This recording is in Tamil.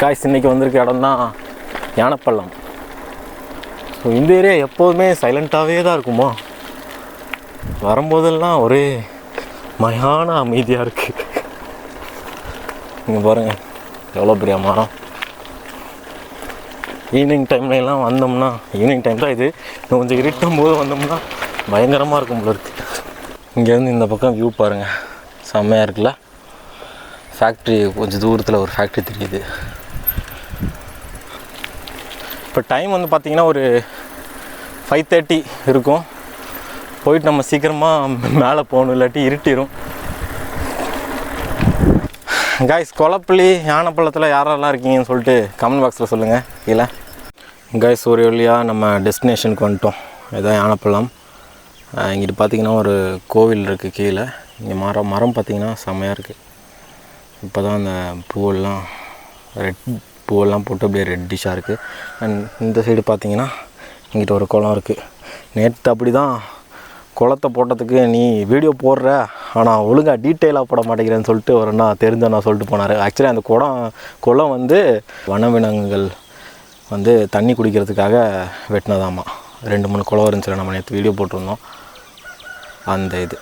காய்ஸ் இன்றைக்கி வந்திருக்க இடம் தான் யானைப்பள்ளம். ஸோ இந்த ஏரியா எப்போதுமே சைலண்ட்டாகவே தான் இருக்குமா, வரும்போதெல்லாம் ஒரே மயான அமைதியாக இருக்குது. இங்கே பாருங்கள் எவ்வளோ பெரிய மரம். ஈவினிங் டைம்லலாம் வந்தோம்னா, ஈவினிங் டைம் தான் இது, கொஞ்சம் இருட்டும் போது வந்தோம்னா பயங்கரமாக இருக்கும் போல இருக்குது. இங்கேருந்து இந்த பக்கம் வியூ பாருங்கள், செம்மையாக இருக்குல்ல. ஃபேக்ட்ரி கொஞ்சம் தூரத்தில் ஒரு ஃபேக்ட்ரி தெரியுது. இப்போ டைம் வந்து பார்த்திங்கன்னா ஒரு 5:30 இருக்கும். போயிட்டு நம்ம சீக்கிரமாக மேலே போகணும், இல்லாட்டி இருட்டிடும். காய்ஸ் கொளப்பள்ளி யானைப்பள்ளத்தில் யாரெல்லாம் இருக்கீங்கன்னு சொல்லிட்டு கமெண்ட் பாக்ஸில் சொல்லுங்கள் கீழே. காய்ஸ் ஒரு வழியாக நம்ம டெஸ்டினேஷனுக்கு வந்துட்டோம். இதுதான் யானைப்பள்ளம். இங்கிட்டு பார்த்திங்கன்னா ஒரு கோவில் இருக்குது கீழே. இங்கே மரம் பார்த்திங்கன்னா செம்மையாக இருக்குது. இப்போ தான் அந்த பூவெல்லாம் ரெட் பூவெல்லாம் போட்டு அப்படியே ரெட்டிஷாக இருக்குது. அண்ட் இந்த சைடு பார்த்திங்கன்னா இங்கிட்ட ஒரு குளம் இருக்குது. நேற்று அப்படி தான் குளத்தை போட்டதுக்கு நீ வீடியோ போடுற ஆனால் ஒழுங்காக டீட்டெயிலாக போட மாட்டேங்கிறேன்னு சொல்லிட்டு ஒரு அண்ணா தெரிஞ்சண்ணா சொல்லிட்டு போனார். ஆக்சுவலி அந்த குளம் வந்து வனவிலங்குகள் வந்து தண்ணி குடிக்கிறதுக்காக வெட்டினதாமா. 2-3 குளம் இருந்துச்சு, நம்ம நேற்று வீடியோ போட்டிருந்தோம். அந்த இது